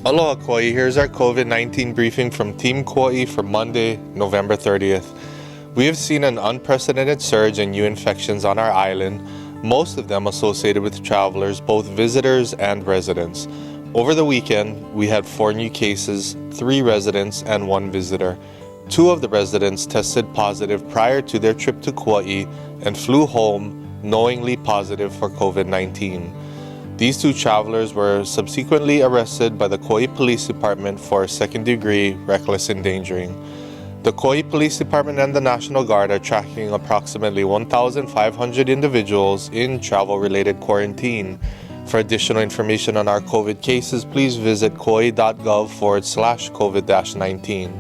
Aloha Kauai, here's our COVID-19 briefing from Team Kauai for Monday, November 30th. We have seen an unprecedented surge in new infections on our island, most of them associated with travelers, both visitors and residents. Over the weekend, we had 4 new cases, 3 residents and 1 visitor. 2 of the residents tested positive prior to their trip to Kauai and flew home knowingly positive for COVID-19. These 2 travelers were subsequently arrested by the Kauai Police Department for second-degree reckless endangering. The Kauai Police Department and the National Guard are tracking approximately 1,500 individuals in travel-related quarantine. For additional information on our COVID cases, please visit kauai.gov/COVID-19.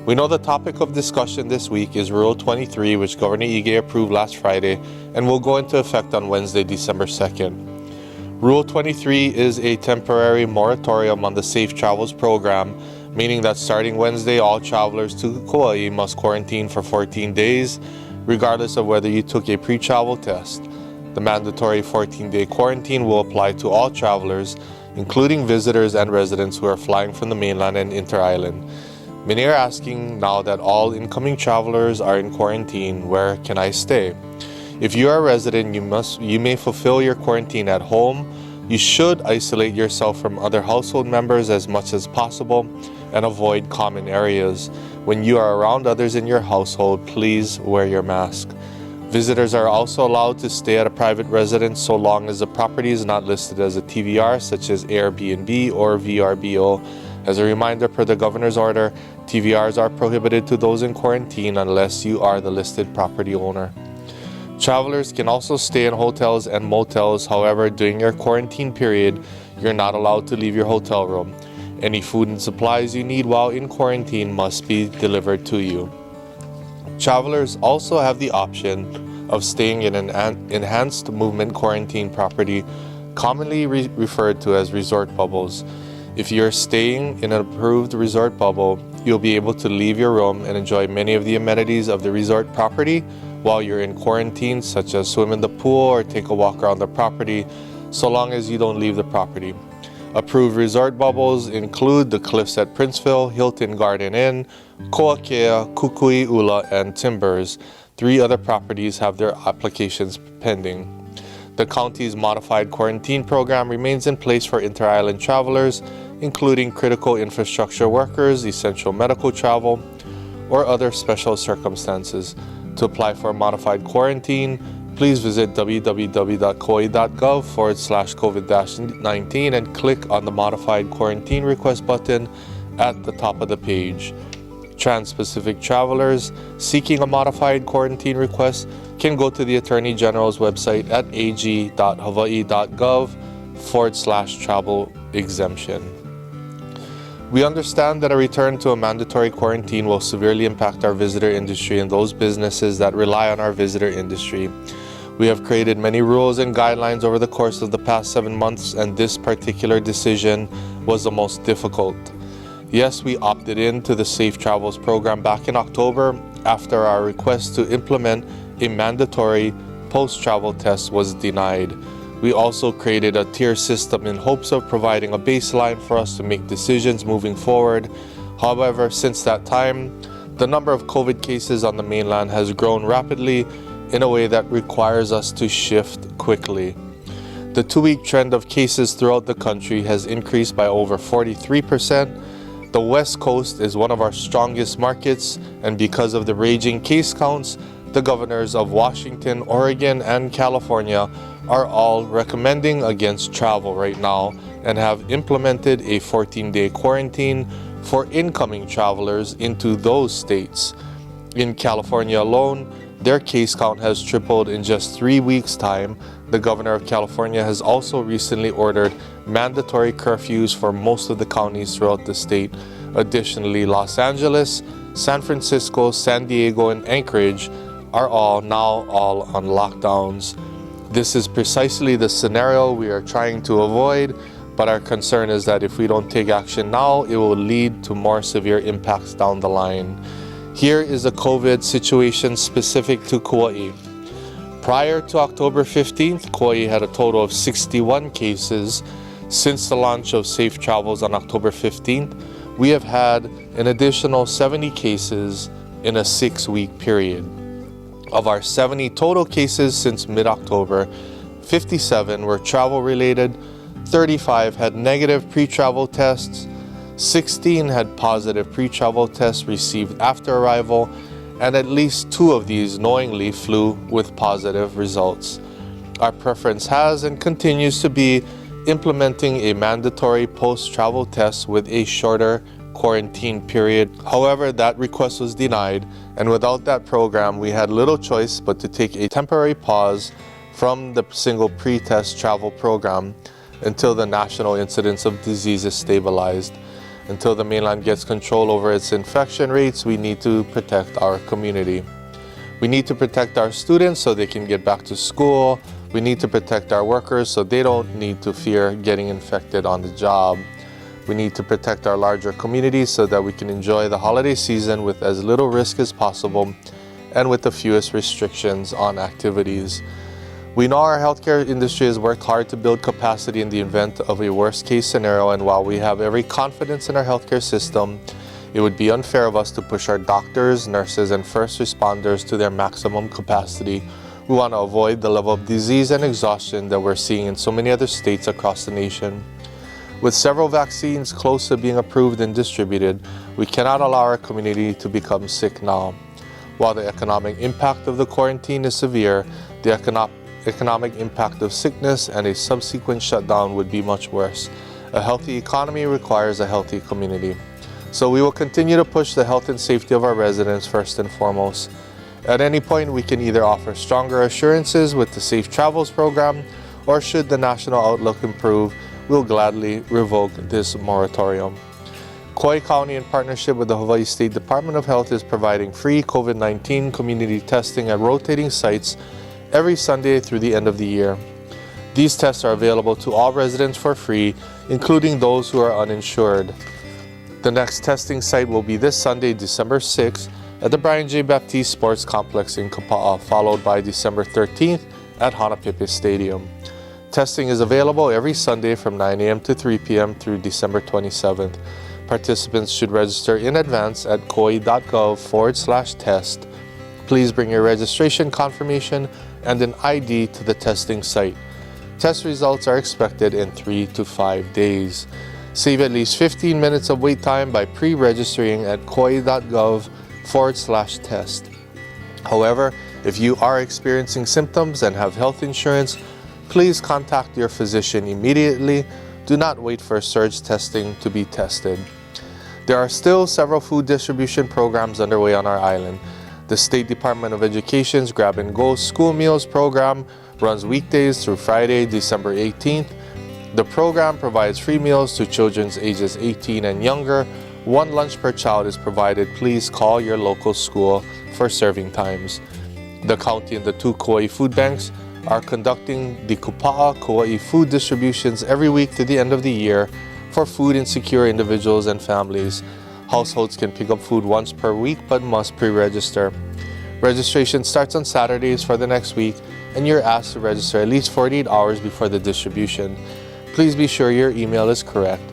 We know the topic of discussion this week is Rule 23, which Governor Ige approved last Friday and will go into effect on Wednesday, December 2nd. Rule 23 is a temporary moratorium on the Safe Travels program, meaning that starting Wednesday, all travelers to Kauai must quarantine for 14 days, regardless of whether you took a pre-travel test. The mandatory 14-day quarantine will apply to all travelers, including visitors and residents who are flying from the mainland and inter-island. Many are asking now that all incoming travelers are in quarantine, where can I stay? If you are a resident, you may fulfill your quarantine at home. You should isolate yourself from other household members as much as possible and avoid common areas. When you are around others in your household, please wear your mask. Visitors are also allowed to stay at a private residence so long as the property is not listed as a TVR, such as Airbnb or VRBO. As a reminder, per the governor's order, TVRs are prohibited to those in quarantine unless you are the listed property owner. Travelers can also stay in hotels and motels. However, during your quarantine period, you're not allowed to leave your hotel room. Any food and supplies you need while in quarantine must be delivered to you. Travelers also have the option of staying in an enhanced movement quarantine property, commonly referred to as resort bubbles. If you're staying in an approved resort bubble, you'll be able to leave your room and enjoy many of the amenities of the resort property while you're in quarantine, such as swim in the pool or take a walk around the property, so long as you don't leave the property. Approved resort bubbles include the Cliffs at Princeville, Hilton Garden Inn, Ko'akea, Kukui Ula, and Timbers. 3 other properties have their applications pending. The county's modified quarantine program remains in place for inter-island travelers, including critical infrastructure workers, essential medical travel, or other special circumstances. To apply for a modified quarantine, please visit www.kauai.gov/COVID-19 and click on the Modified Quarantine Request button at the top of the page. Trans-Pacific travelers seeking a modified quarantine request can go to the Attorney General's website at ag.hawaii.gov/travel exemption. We understand that a return to a mandatory quarantine will severely impact our visitor industry and those businesses that rely on our visitor industry. We have created many rules and guidelines over the course of the past 7 months, and this particular decision was the most difficult. Yes, we opted into the Safe Travels program back in October after our request to implement a mandatory post-travel test was denied. We also created a tier system in hopes of providing a baseline for us to make decisions moving forward. However, since that time, the number of COVID cases on the mainland has grown rapidly in a way that requires us to shift quickly. The 2-week trend of cases throughout the country has increased by over 43%. The West Coast is one of our strongest markets, and because of the raging case counts, the governors of Washington, Oregon, and California are all recommending against travel right now and have implemented a 14-day quarantine for incoming travelers into those states. In California alone, their case count has tripled in just 3 weeks' time. The governor of California has also recently ordered mandatory curfews for most of the counties throughout the state. Additionally, Los Angeles, San Francisco, San Diego, and Anchorage are all on lockdowns. This is precisely the scenario we are trying to avoid, but our concern is that if we don't take action now, it will lead to more severe impacts down the line. Here is a COVID situation specific to Kauai. Prior to October 15th, Kauai had a total of 61 cases. Since the launch of Safe Travels on October 15th, we have had an additional 70 cases in a 6-week period. Of our 70 total cases since mid-October, 57 were travel-related, 35 had negative pre-travel tests, 16 had positive pre-travel tests received after arrival, and at least 2 of these knowingly flew with positive results. Our preference has and continues to be implementing a mandatory post-travel test with a shorter quarantine period. However, that request was denied, and without that program, we had little choice but to take a temporary pause from the single pre-test travel program until the national incidence of disease is stabilized. Until the mainland gets control over its infection rates, we need to protect our community. We need to protect our students so they can get back to school. We need to protect our workers so they don't need to fear getting infected on the job. We need to protect our larger community so that we can enjoy the holiday season with as little risk as possible and with the fewest restrictions on activities. We know our healthcare industry has worked hard to build capacity in the event of a worst-case scenario, and while we have every confidence in our healthcare system, it would be unfair of us to push our doctors, nurses, and first responders to their maximum capacity. We want to avoid the level of disease and exhaustion that we're seeing in so many other states across the nation. With several vaccines close to being approved and distributed, we cannot allow our community to become sick now. While the economic impact of the quarantine is severe, the economic impact of sickness and a subsequent shutdown would be much worse. A healthy economy requires a healthy community. So we will continue to push the health and safety of our residents first and foremost. At any point, we can either offer stronger assurances with the Safe Travels program, or should the national outlook improve, we'll gladly revoke this moratorium. Kauai County, in partnership with the Hawaii State Department of Health, is providing free COVID-19 community testing at rotating sites every Sunday through the end of the year. These tests are available to all residents for free, including those who are uninsured. The next testing site will be this Sunday, December 6th, at the Brian J. Baptiste Sports Complex in Kauai, followed by December 13th at Hanapepe Stadium. Testing is available every Sunday from 9 a.m. to 3 p.m. through December 27th. Participants should register in advance at kauai.gov/test. Please bring your registration confirmation and an ID to the testing site. Test results are expected in 3 to 5 days. Save at least 15 minutes of wait time by pre-registering at kauai.gov/test. However, if you are experiencing symptoms and have health insurance, please contact your physician immediately. Do not wait for surge testing to be tested. There are still several food distribution programs underway on our island. The State Department of Education's Grab and Go School Meals program runs weekdays through Friday, December 18th. The program provides free meals to children ages 18 and younger. 1 lunch per child is provided. Please call your local school for serving times. The county and the 2 Kauai food banks are conducting the Kupa'a Kauai food distributions every week to the end of the year for food insecure individuals and families. Households can pick up food once per week but must pre-register. Registration starts on Saturdays for the next week, and you're asked to register at least 48 hours before the distribution. Please be sure your email is correct.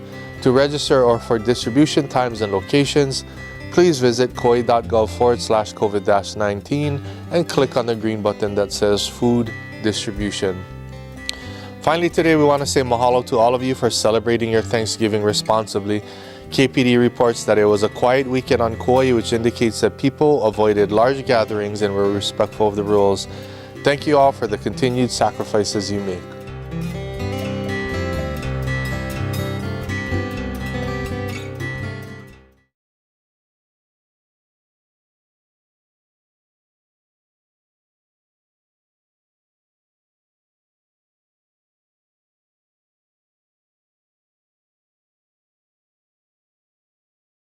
To register or for distribution times and locations, please visit kauai.gov/COVID-19 and click on the green button that says Food Distribution. Finally, today we want to say mahalo to all of you for celebrating your Thanksgiving responsibly. KPD reports that it was a quiet weekend on Kauai, which indicates that people avoided large gatherings and were respectful of the rules. Thank you all for the continued sacrifices you make.